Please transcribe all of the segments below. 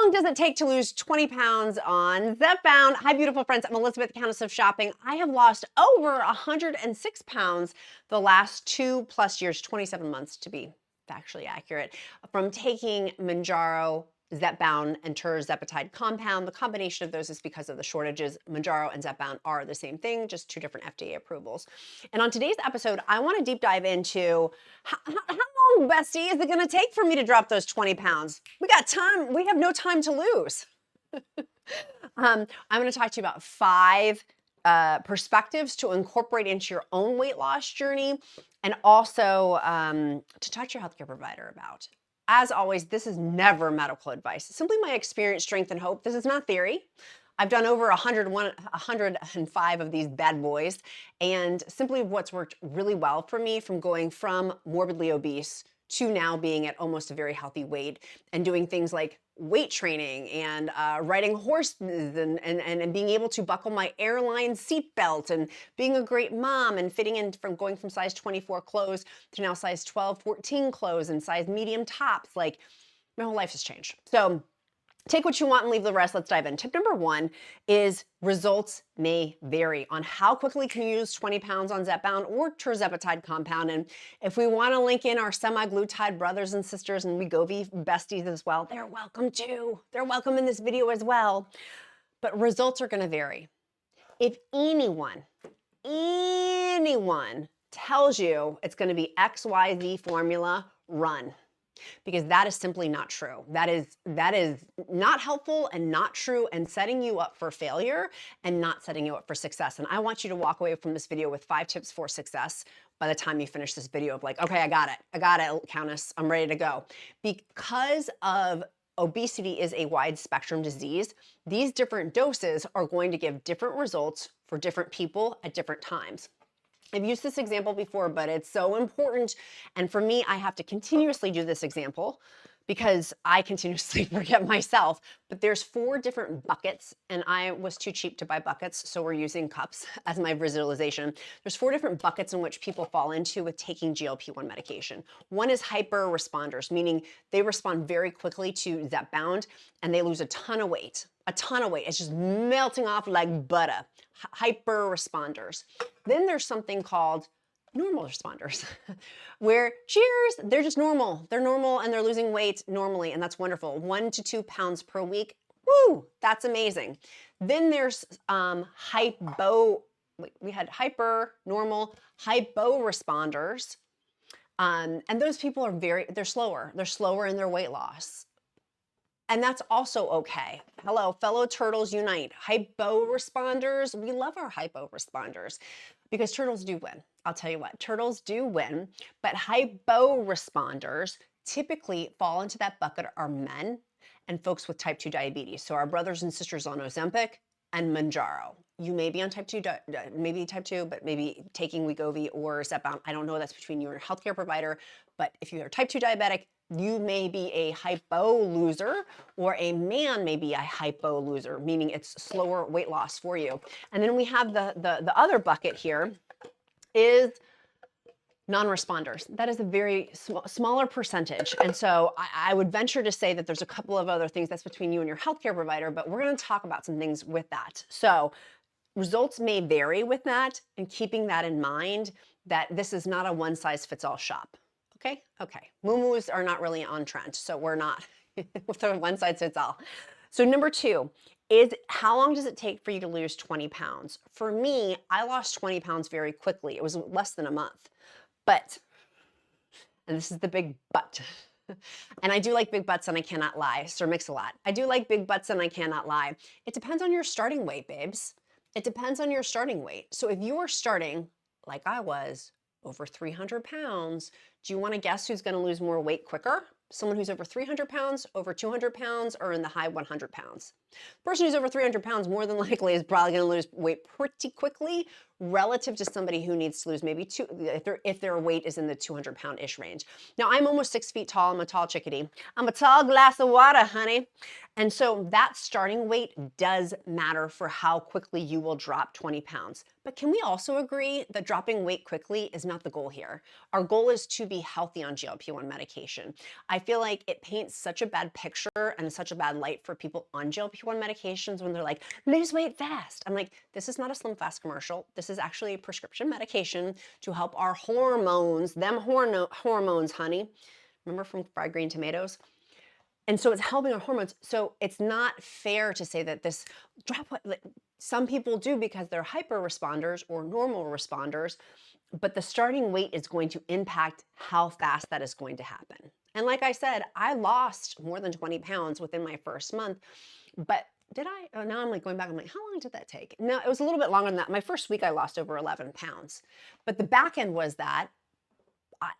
long does it take to lose 20 pounds on ZEPBOUND? Hi, beautiful friends. I'm Elizabeth, Countess of Shopping. I have lost over 106 pounds the last 2+ years, 27 months to be factually accurate, from taking Mounjaro, ZEPBOUND, and Tirzepatide compound. The combination of those is because of the shortages. Mounjaro and ZEPBOUND are the same thing, just 2 different FDA approvals. And on today's episode, I want to deep dive into how long, bestie, is it going to take for me to drop those 20 pounds? We got time. We have no time to lose. I'm going to talk to you about 5 perspectives to incorporate into your own weight loss journey, and also to talk to your healthcare provider about. As always, this is never medical advice. It's simply my experience, strength, and hope. This is not theory. I've done over 105 of these bad boys, and simply what's worked really well for me from going from morbidly obese to now being at almost a very healthy weight and doing things like weight training and riding horses and being able to buckle my airline seatbelt and being a great mom and fitting in from going from size 24 clothes to now size 12, 14 clothes and size medium tops. Like, my whole life has changed. So take what you want and leave the rest. Let's dive in. Tip number 1 is results may vary on how quickly can you lose 20 pounds on ZEPBOUND or Tirzepatide compound. And if we want to link in our semaglutide brothers and sisters and Wegovy besties as well, they're welcome too. They're welcome in this video as well. But results are going to vary. If anyone tells you it's going to be XYZ formula, run. Because that is simply not true. That is not helpful and not true, and setting you up for failure and not setting you up for success. And I want you to walk away from this video with 5 tips for success by the time you finish this video of like, okay, I got it, Countess, I'm ready to go. Because of obesity is a wide spectrum disease, these different doses are going to give different results for different people at different times. I've used this example before, but it's so important. And for me, I have to continuously do this example because I continuously forget myself. But there's 4 different buckets, and I was too cheap to buy buckets, so we're using cups as my visualization. There's 4 different buckets in which people fall into with taking GLP-1 medication. One is hyper responders, meaning they respond very quickly to ZEPBOUND and they lose a ton of weight. A ton of weight. It's just melting off like butter. Hyper responders. Then there's something called normal responders, where cheers, they're just normal. They're normal and they're losing weight normally, and that's wonderful. 1 to 2 pounds per week. Woo, that's amazing. Then there's we had hyper, normal, hypo responders. And those people are they're slower. They're slower in their weight loss. And that's also okay. Hello, fellow turtles unite. Hypo responders, we love our hypo responders because turtles do win. I'll tell you what, turtles do win, but hypo responders typically fall into that bucket are men and folks with type 2 diabetes. So our brothers and sisters on Ozempic and Mounjaro. You may be on type 2, maybe type 2, but maybe taking Wegovy or ZEPBOUND. I don't know, that's between you and your healthcare provider, but if you are type 2 diabetic, you may be a hypo loser, or a man may be a hypo loser, meaning it's slower weight loss for you. And then we have the other bucket here is non-responders. That is a very smaller percentage. And so I would venture to say that there's a couple of other things that's between you and your healthcare provider, but we're going to talk about some things with that. So results may vary with that, and keeping that in mind that this is not a one-size-fits-all shop. Okay. Moo-moos are not really on trend, so we're not with a one-size-fits-all. So number 2 is how long does it take for you to lose 20 pounds? For me, I lost 20 pounds very quickly. It was less than a month. But, and this is the big but, and I do like big butts and I cannot lie. Sir Mix-a-Lot. I do like big butts and I cannot lie. It depends on your starting weight, babes. It depends on your starting weight. So if you are starting, like I was, over 300 pounds, do you want to guess who's going to lose more weight quicker? Someone who's over 300 pounds, over 200 pounds, or in the high 100 pounds. The person who's over 300 pounds more than likely is probably going to lose weight pretty quickly relative to somebody who needs to lose maybe if their weight is in the 200-pound-ish range. Now, I'm almost 6 feet tall. I'm a tall chickadee. I'm a tall glass of water, honey. And so that starting weight does matter for how quickly you will drop 20 pounds. But can we also agree that dropping weight quickly is not the goal here? Our goal is to be healthy on GLP-1 medication. I feel like it paints such a bad picture and such a bad light for people on GLP-1 medications when they're like, lose weight fast. I'm like, this is not a Slim Fast commercial. This is actually a prescription medication to help our hormones, hormones, honey. Remember from fried green tomatoes? And so it's helping our hormones. So it's not fair to say that this drop, some people do because they're hyper responders or normal responders, but the starting weight is going to impact how fast that is going to happen. And like I said, I lost more than 20 pounds within my first month, but did I? Oh, now I'm like going back. I'm like, how long did that take? No, it was a little bit longer than that. My first week, I lost over 11 pounds, but the back end was that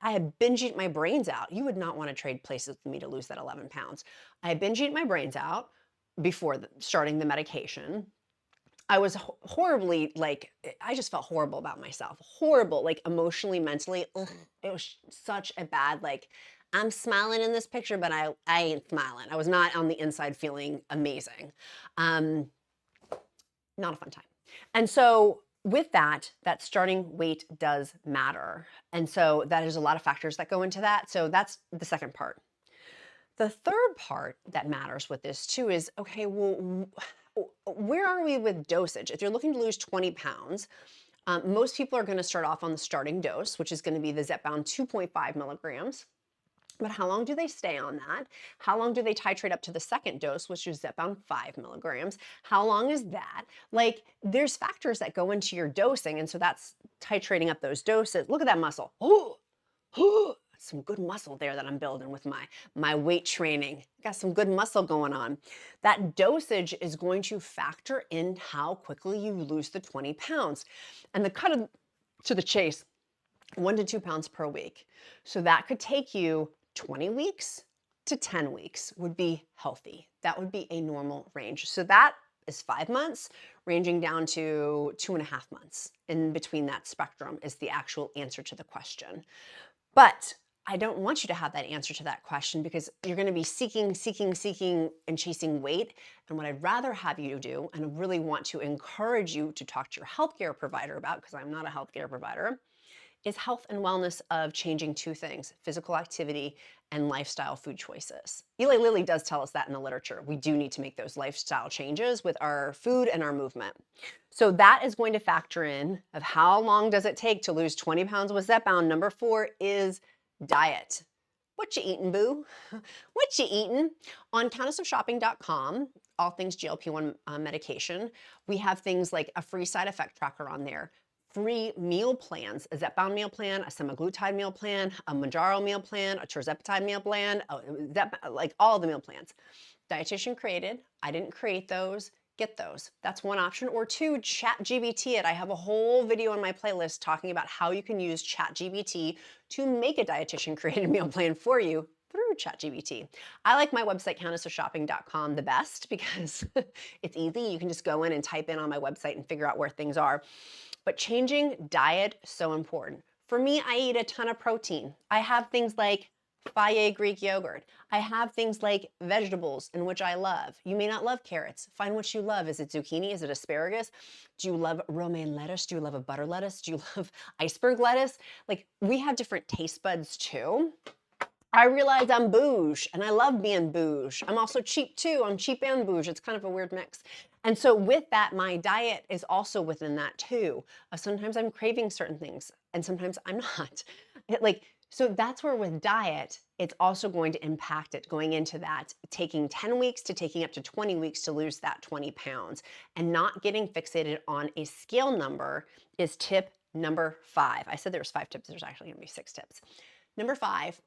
I had binge eaten my brains out. You would not want to trade places with me to lose that 11 pounds. I had binge eaten my brains out before starting the medication. I was horribly, like, I just felt horrible about myself. Horrible, like emotionally, mentally. Ugh, it was such a bad, like, I'm smiling in this picture, but I ain't smiling. I was not on the inside feeling amazing. Not a fun time. And so with that starting weight does matter. And so that is a lot of factors that go into that. So that's the second part. The third part that matters with this too is, okay, well, where are we with dosage? If you're looking to lose 20 pounds, most people are going to start off on the starting dose, which is going to be the ZEPBOUND 2.5 milligrams. But how long do they stay on that? How long do they titrate up to the second dose, which is ZEPBOUND 5 milligrams? How long is that? Like, there's factors that go into your dosing, and so that's titrating up those doses. Look at that muscle. Oh, some good muscle there that I'm building with my weight training. Got some good muscle going on. That dosage is going to factor in how quickly you lose the 20 pounds. And the cut to the chase, 1 to 2 pounds per week. So that could take you 20 weeks to 10 weeks would be healthy. That would be a normal range. So that is 5 months, ranging down to 2.5 months. In between that spectrum is the actual answer to the question. But I don't want you to have that answer to that question because you're going to be seeking, and chasing weight. And what I'd rather have you do, and I really want to encourage you to talk to your healthcare provider about, because I'm not a healthcare provider, is health and wellness of changing two things: physical activity and lifestyle food choices. Eli Lilly does tell us that in the literature. We do need to make those lifestyle changes with our food and our movement. So that is going to factor in of how long does it take to lose 20 pounds with ZEPBOUND. Number 4 is diet. What you eating, boo? What you eating? On countlessofshopping.com, all things GLP-1 medication, we have things like a free side effect tracker on there, free meal plans, a ZEPBOUND meal plan, a semaglutide meal plan, a Mounjaro meal plan, a Tirzepatide meal plan, like all the meal plans. Dietitian created. I didn't create those. Get those. That's one option. Or 2, ChatGPT it. I have a whole video on my playlist talking about how you can use ChatGPT to make a dietitian created meal plan for you through ChatGPT. I like my website, countlessofshopping.com, the best because it's easy. You can just go in and type in on my website and figure out where things are. But changing diet, so important. For me, I eat a ton of protein. I have things like Fage Greek yogurt. I have things like vegetables, in which I love. You may not love carrots. Find what you love. Is it zucchini? Is it asparagus? Do you love romaine lettuce? Do you love a butter lettuce? Do you love iceberg lettuce? Like, we have different taste buds too. I realize I'm bouge, and I love being bouge. I'm also cheap too. I'm cheap and bouge. It's kind of a weird mix. And so with that, my diet is also within that too. Sometimes I'm craving certain things, and sometimes I'm not. So that's where with diet, it's also going to impact it going into that, taking 10 weeks to taking up to 20 weeks to lose that 20 pounds. And not getting fixated on a scale number is tip number 5. I said there was 5 tips. There's actually going to be 6 tips. Number 5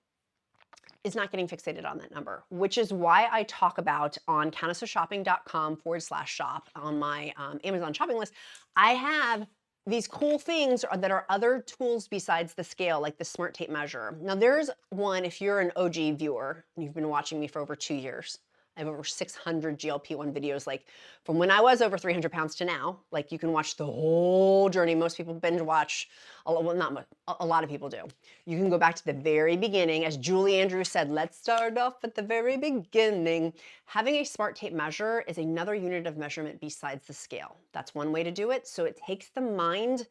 is not getting fixated on that number, which is why I talk about on countlessofshopping.com/shop on my Amazon shopping list. I have these cool things that are other tools besides the scale, like the Smart Tape Measure. Now there's one, if you're an OG viewer, and you've been watching me for over 2 years, I have over 600 GLP-1 videos, like from when I was over 300 pounds to now. Like you can watch the whole journey. Most people binge watch, well, not much, a lot of people do. You can go back to the very beginning. As Julie Andrews said, let's start off at the very beginning. Having a smart tape measure is another unit of measurement besides the scale. That's one way to do it. So it takes the mind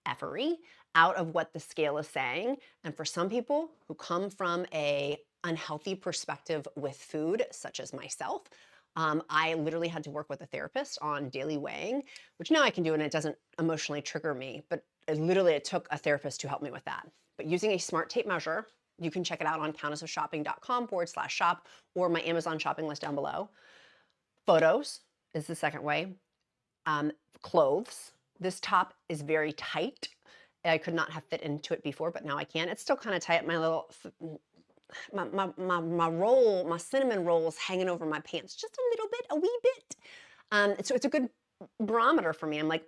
effery out of what the scale is saying. And for some people who come from a unhealthy perspective with food, such as myself, I literally had to work with a therapist on daily weighing, which now I can do and it doesn't emotionally trigger me, but it took a therapist to help me with that. But using a smart tape measure, you can check it out on countessofshopping.com/shop or my Amazon shopping list down below. Photos is the second way. Clothes. This top is very tight. I could not have fit into it before, but now I can. It's still kind of tight. My cinnamon rolls hanging over my pants just a little bit, a wee bit. So it's a good barometer for me. I'm like,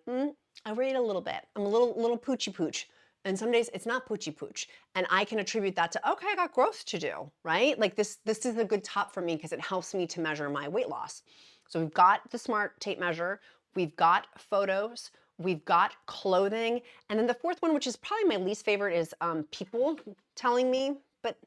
I weighed a little bit. I'm a little poochy pooch. And some days it's not poochy pooch. And I can attribute that to, okay, I got growth to do, right? Like this is a good top for me because it helps me to measure my weight loss. So we've got the smart tape measure. We've got photos. We've got clothing. And then the fourth one, which is probably my least favorite, is people telling me, but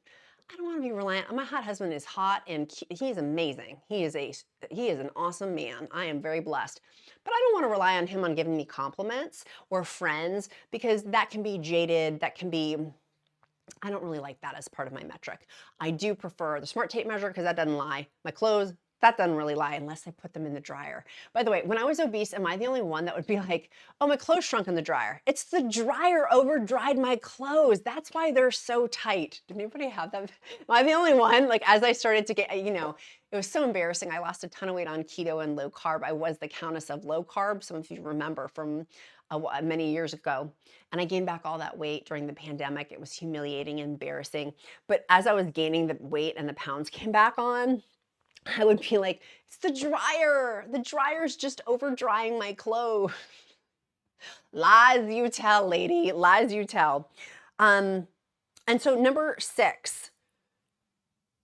I don't want to be reliant. My hot husband is hot and he is amazing. He is an awesome man. I am very blessed. But I don't want to rely on him on giving me compliments or friends because that can be jaded. I don't really like that as part of my metric. I do prefer the smart tape measure because that doesn't lie. My clothes, that doesn't really lie unless I put them in the dryer. By the way, when I was obese, am I the only one that would be like, oh, my clothes shrunk in the dryer? It's the dryer over dried my clothes. That's why they're so tight. Did anybody have that? Am I the only one? Like as I started to get, it was so embarrassing. I lost a ton of weight on keto and low carb. I was the countess of low carb. Some of you remember from many years ago. And I gained back all that weight during the pandemic. It was humiliating and embarrassing. But as I was gaining the weight and the pounds came back on, I would be like, it's the dryer. The dryer's just over drying my clothes. Lies you tell, lady. Lies you tell. And so number 6.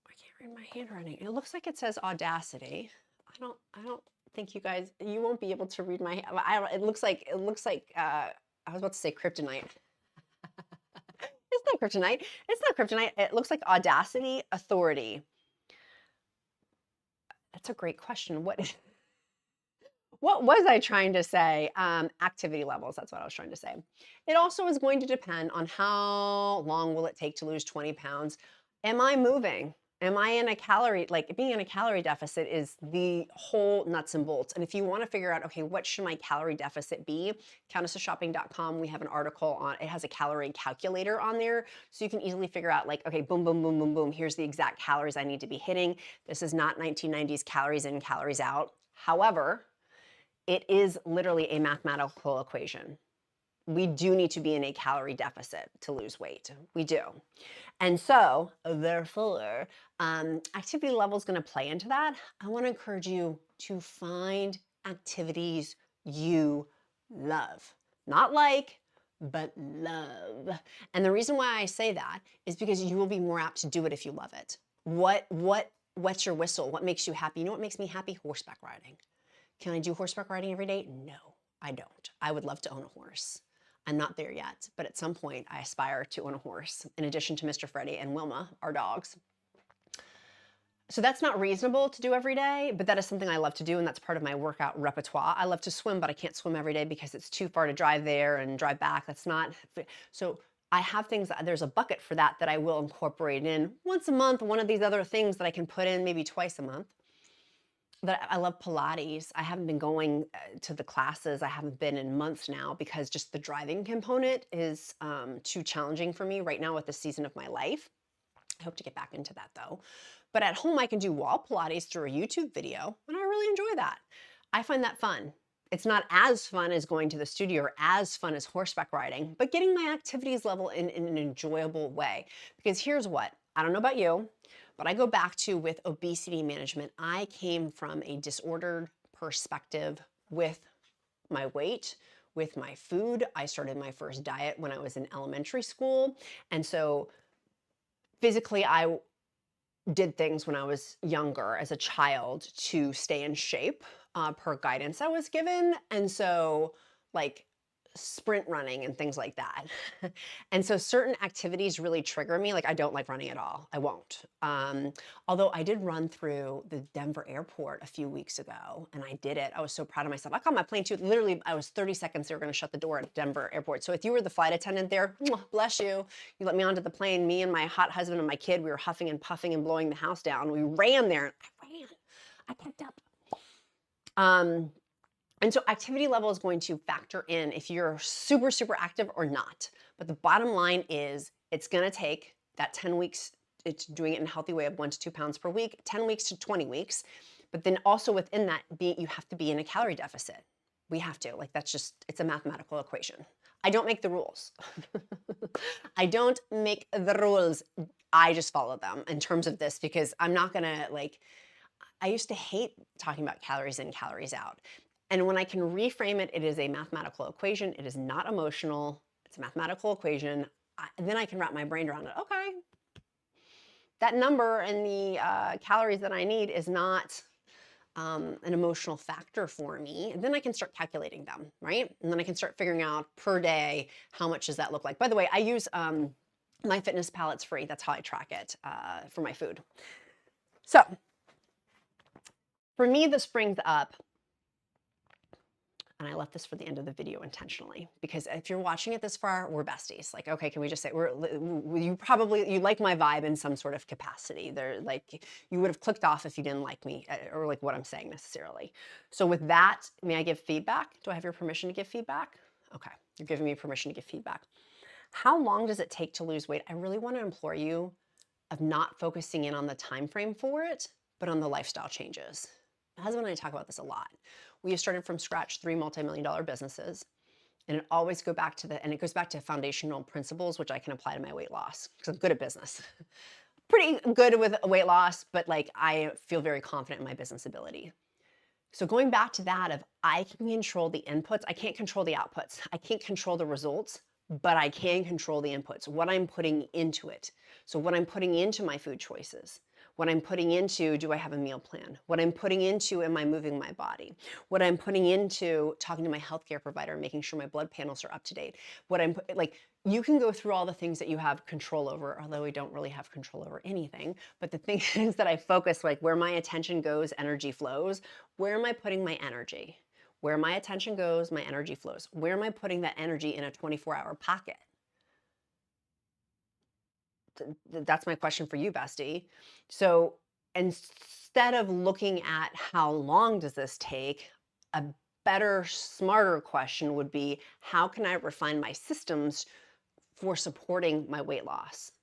I can't read my handwriting. It looks like it says Audacity. I don't think you won't be able to read my. It looks like. I was about to say kryptonite. It's not kryptonite. It's not kryptonite. It looks like Audacity Authority. That's a great question. What was I trying to say? Activity levels, that's what I was trying to say. It also is going to depend on how long will it take to lose 20 pounds. Am I moving? Am I in a calorie, like being in a calorie deficit is the whole nuts and bolts. And if you want to figure out, okay, what should my calorie deficit be? countessofshopping.com, we have an article on, it has a calorie calculator on there. So you can easily figure out like, okay, boom, boom, boom, boom, boom. Here's the exact calories I need to be hitting. This is not 1990s calories in, calories out. However, it is literally a mathematical equation. We do need to be in a calorie deficit to lose weight. We do. And so, therefore, activity level is going to play into that. I want to encourage you to find activities you love. Not like, but love. And the reason why I say that is because you will be more apt to do it if you love it. What's your whistle? What makes you happy? You know what makes me happy? Horseback riding. Can I do horseback riding every day? No, I don't. I would love to own a horse. I'm not there yet, but at some point I aspire to own a horse in addition to Mr. Freddie and Wilma, our dogs. So that's not reasonable to do every day, but that is something I love to do, and that's part of my workout repertoire. I love to swim, but I can't swim every day because it's too far to drive there and drive back. That's not, so I have things, there's a bucket for that I will incorporate in once a month, one of these other things that I can put in maybe twice a month. But I love Pilates. I haven't been going to the classes. I haven't been in months now because just the driving component is too challenging for me right now at the season of my life. I hope to get back into that though. But at home, I can do wall Pilates through a YouTube video, and I really enjoy that. I find that fun. It's not as fun as going to the studio or as fun as horseback riding, but getting my activities level in an enjoyable way. Because here's what, I don't know about you, but I go back to with obesity management, I came from a disordered perspective with my weight, with my food. I started my first diet when I was in elementary school. And so physically, I did things when I was younger as a child to stay in shape, per guidance I was given. And so, like, sprint running and things like that. And so certain activities really trigger me. Like, I don't like running at all. I won't. Although I did run through the Denver airport a few weeks ago and I did it. I was so proud of myself. I caught my plane too. Literally, I was 30 seconds. They were going to shut the door at Denver airport. So if you were the flight attendant there, mwah, bless you. You let me onto the plane. Me and my hot husband and my kid, we were huffing and puffing and blowing the house down. We ran there. I ran. I kept up. And so activity level is going to factor in if you're super, super active or not. But the bottom line is it's going to take that 10 weeks, it's doing it in a healthy way of 1 to 2 pounds per week, 10 weeks to 20 weeks. But then also within that, you have to be in a calorie deficit. We have to. Like, that's just, it's a mathematical equation. I don't make the rules. I don't make the rules. I just follow them in terms of this because I'm not going to, like, I used to hate talking about calories in, calories out. And when I can reframe it, it is a mathematical equation. It is not emotional. It's a mathematical equation. Then I can wrap my brain around it. Okay, that number and the calories that I need is not an emotional factor for me. And then I can start calculating them, right? And then I can start figuring out per day, how much does that look like? By the way, I use MyFitnessPal. It's free. That's how I track it for my food. So for me, this brings up, and I left this for the end of the video intentionally, because if you're watching it this far, we're besties. Like, okay, can we just say you like my vibe in some sort of capacity. They're like, you would have clicked off if you didn't like me or like what I'm saying necessarily. So with that, may I give feedback? Do I have your permission to give feedback? Okay, you're giving me permission to give feedback. How long does it take to lose weight? I really want to implore you of not focusing in on the time frame for it, but on the lifestyle changes. My husband and I talk about this a lot. We have started from scratch 3 multi-million-dollar businesses, and it always goes back to foundational principles, which I can apply to my weight loss because I'm good at business. Pretty good with weight loss, but like I feel very confident in my business ability. So going back to that of I can control the inputs, I can't control the outputs. I can't control the results, but I can control the inputs, what I'm putting into it. So what I'm putting into my food choices, what I'm putting into, do I have a meal plan? What I'm putting into, am I moving my body? What I'm putting into talking to my healthcare provider, making sure my blood panels are up to date. You can go through all the things that you have control over, although we don't really have control over anything. But the thing is that I focus, like where my attention goes, energy flows. Where am I putting my energy? Where my attention goes, my energy flows. Where am I putting that energy in a 24-hour pocket? That's my question for you, bestie. So instead of looking at how long does this take, a better, smarter question would be, how can I refine my systems for supporting my weight loss?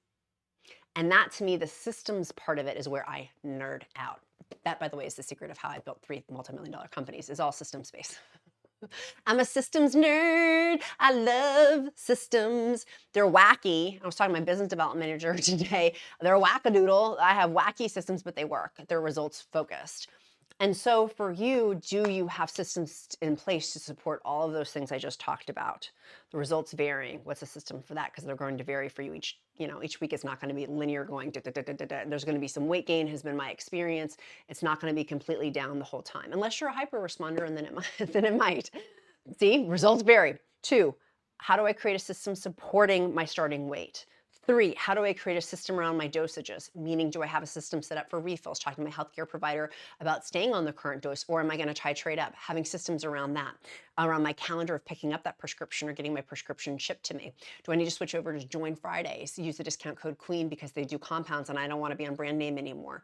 And that, to me, the systems part of it is where I nerd out. That, by the way, is the secret of how I built 3 multi-million-dollar companies, is all systems based. I'm a systems nerd. I love systems. They're wacky. I was talking to my business development manager today. They're wackadoodle. I have wacky systems, but they work. They're results focused. And so for you, do you have systems in place to support all of those things I just talked about? The results varying. What's the system for that? Because they're going to vary for you each week. It's not going to be linear going. There's going to be some weight gain, has been my experience. It's not going to be completely down the whole time, unless you're a hyper responder, and then it might. See, results vary. 2, how do I create a system supporting my starting weight? 3, how do I create a system around my dosages? Meaning, do I have a system set up for refills? Talking to my healthcare provider about staying on the current dose, or am I going to titrate up? Having systems around that, around my calendar of picking up that prescription or getting my prescription shipped to me. Do I need to switch over to Join Fridays? Use the discount code QUEEN because they do compounds and I don't want to be on brand name anymore.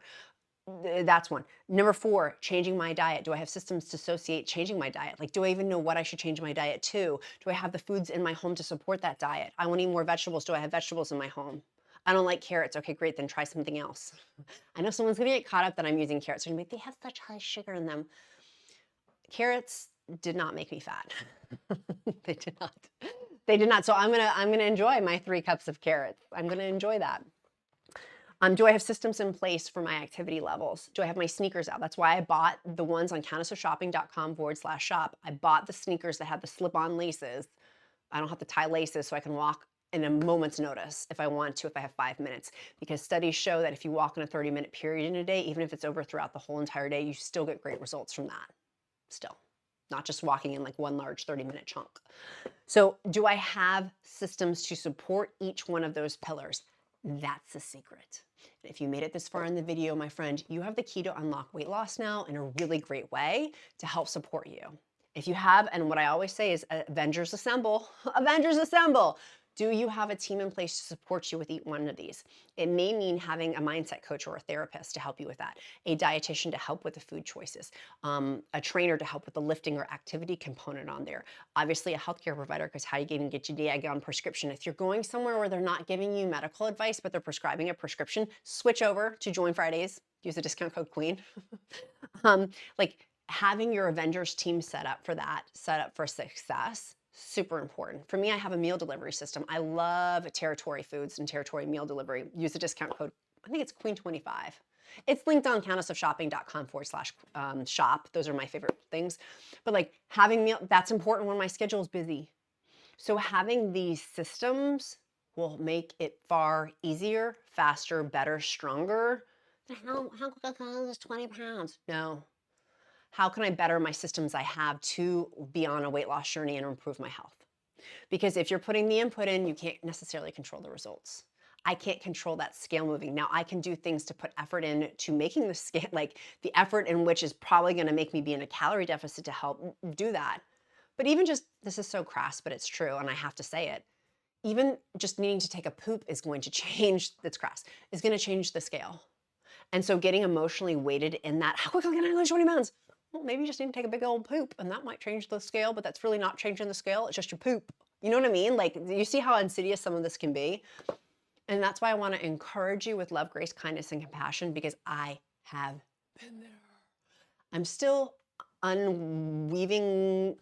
That's 1. Number 4, changing my diet. Do I have systems to associate changing my diet? Like, do I even know what I should change my diet to? Do I have the foods in my home to support that diet? I want to eat more vegetables. Do I have vegetables in my home? I don't like carrots. Okay, great. Then try something else. I know someone's going to get caught up that I'm using carrots. They're going to be like, they have such high sugar in them. Carrots did not make me fat. They did not. They did not. So I'm gonna enjoy my 3 cups of carrots. I'm going to enjoy that. Do I have systems in place for my activity levels? Do I have my sneakers out? That's why I bought the ones on countessofshopping.com/shop. I bought the sneakers that have the slip-on laces. I don't have to tie laces, so I can walk in a moment's notice if I want to, if I have 5 minutes, because studies show that if you walk in a 30-minute period in a day, even if it's over throughout the whole entire day, you still get great results from that. Still, not just walking in like one large 30-minute chunk. So do I have systems to support each one of those pillars? That's the secret. And if you made it this far in the video, my friend, you have the key to unlock weight loss now in a really great way to help support you. If you have, and what I always say is Avengers assemble, Avengers assemble. Do you have a team in place to support you with each one of these? It may mean having a mindset coach or a therapist to help you with that, a dietitian to help with the food choices, a trainer to help with the lifting or activity component on there. Obviously a healthcare provider, because how you can get your Diag prescription. If you're going somewhere where they're not giving you medical advice, but they're prescribing a prescription, switch over to Join Fridays, use the discount code QUEEN. Like having your Avengers team set up for that, set up for success, super important. For me, I have a meal delivery system. I love Territory Foods and Territory Meal Delivery. Use the discount code, I think it's Queen25. It's linked on countessofshopping.com/shop. Those are my favorite things. But like having meal, that's important when my schedule is busy. So having these systems will make it far easier, faster, better, stronger. How quick can I lose 20 pounds? No. How can I better my systems I have to be on a weight loss journey and improve my health? Because if you're putting the input in, you can't necessarily control the results. I can't control that scale moving. Now I can do things to put effort in to making the scale, like the effort in which is probably going to make me be in a calorie deficit to help do that. But even just, this is so crass, but it's true, and I have to say it, even just needing to take a poop is going to change, that's crass, is going to change the scale. And so getting emotionally weighted in that, how quickly can I lose 20 pounds? Well, maybe you just need to take a big old poop and that might change the scale, but that's really not changing the scale. It's just your poop. You know what I mean? Like, you see how insidious some of this can be? And that's why I want to encourage you with love, grace, kindness, and compassion, because I have been there. I'm still unweaving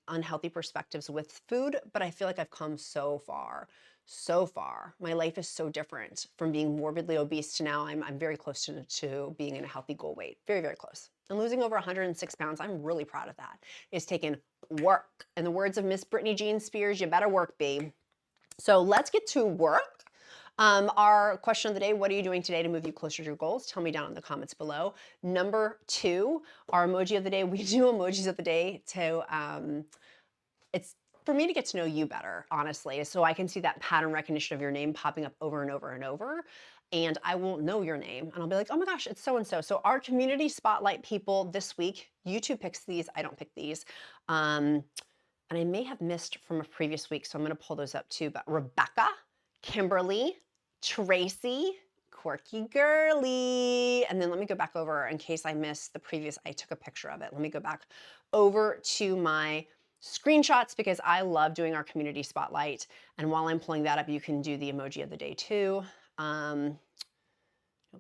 unhealthy perspectives with food, but I feel like I've come so far. So far. My life is so different from being morbidly obese to now I'm very close to being in a healthy goal weight. Very, very close. And losing over 106 pounds, I'm really proud of that. It's taken work. In the words of Miss Brittany Jean Spears, you better work, babe. So let's get to work. Our question of the day, what are you doing today to move you closer to your goals? Tell me down in the comments below. Number 2, our emoji of the day. We do emojis of the day to, it's for me to get to know you better, honestly, so I can see that pattern recognition of your name popping up over and over and over. And I will know your name and I'll be like, oh my gosh, it's so-and-so. So our community spotlight people this week, YouTube picks these, I don't pick these. And I may have missed from a previous week, so I'm gonna pull those up too. But Rebecca, Kimberly, Tracy, Quirky Girly, and then let me go back over in case I missed the previous, I took a picture of it. Let me go back over to my screenshots because I love doing our community spotlight. And while I'm pulling that up, you can do the emoji of the day too.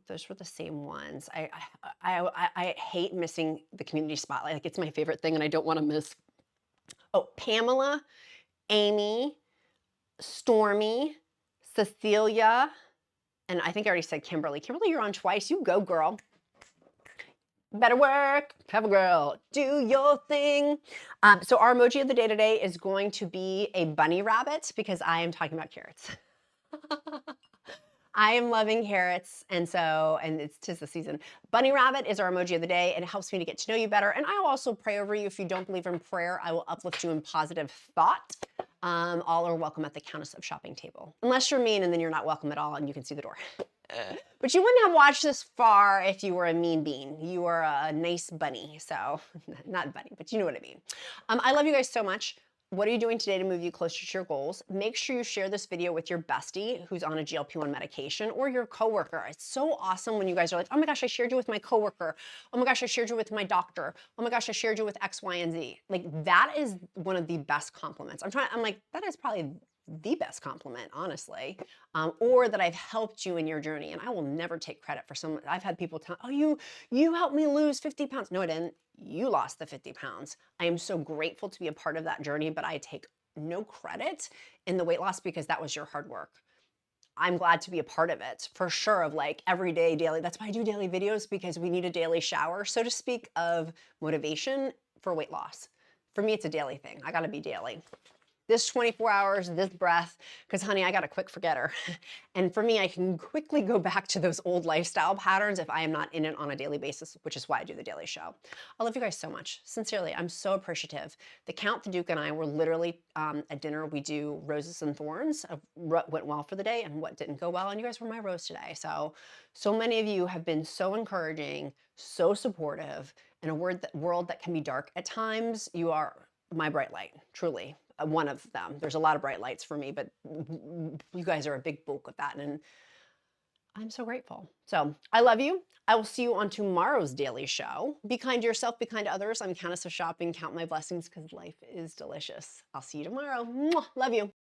Those were the same ones. I hate missing the community spotlight. Like, it's my favorite thing and I don't want to miss. Oh, Pamela, Amy, Stormy, Cecilia, and I think I already said Kimberly. Kimberly, you're on twice. You go, girl. Better work, have a girl, do your thing. So our emoji of the day today is going to be a bunny rabbit because I am talking about carrots. I am loving carrots, and it's 'tis the season. Bunny rabbit is our emoji of the day, and it helps me to get to know you better. And I'll also pray over you. If you don't believe in prayer, I will uplift you in positive thought. All are welcome at the Countess of Shopping table. Unless you're mean, and then you're not welcome at all, and you can see the door. But you wouldn't have watched this far if you were a mean bean. You are a nice bunny, so not bunny, but you know what I mean. I love you guys so much. What are you doing today to move you closer to your goals? Make sure you share this video with your bestie who's on a GLP-1 medication or your coworker. It's so awesome when you guys are like, oh my gosh, I shared you with my coworker. Oh my gosh, I shared you with my doctor. Oh my gosh, I shared you with X, Y, and Z. Like, that is one of the best compliments. I'm like, that is probably the best compliment, honestly, or that I've helped you in your journey. And I will never take credit for someone. I've had people tell, oh, you helped me lose 50 pounds. No, I didn't. You lost the 50 pounds. I am so grateful to be a part of that journey, but I take no credit in the weight loss because that was your hard work. I'm glad to be a part of it, for sure, of like everyday, daily. That's why I do daily videos, because we need a daily shower, so to speak, of motivation for weight loss. For me, it's a daily thing. I gotta be daily. this 24 hours, this breath, because honey, I got a quick forgetter. And for me, I can quickly go back to those old lifestyle patterns if I am not in it on a daily basis, which is why I do the daily show. I love you guys so much. Sincerely, I'm so appreciative. The Count, the Duke, and I were literally at dinner. We do roses and thorns of what went well for the day and what didn't go well. And you guys were my rose today. So many of you have been so encouraging, so supportive. In a world that can be dark at times, you are my bright light, truly. One of them. There's a lot of bright lights for me, but you guys are a big bulk of that, and I'm so grateful. So I love you. I will see you on tomorrow's daily show. Be kind to yourself, be kind to others. I'm Countess of Shopping. Count my blessings because life is delicious. I'll see you tomorrow. Mwah. Love you.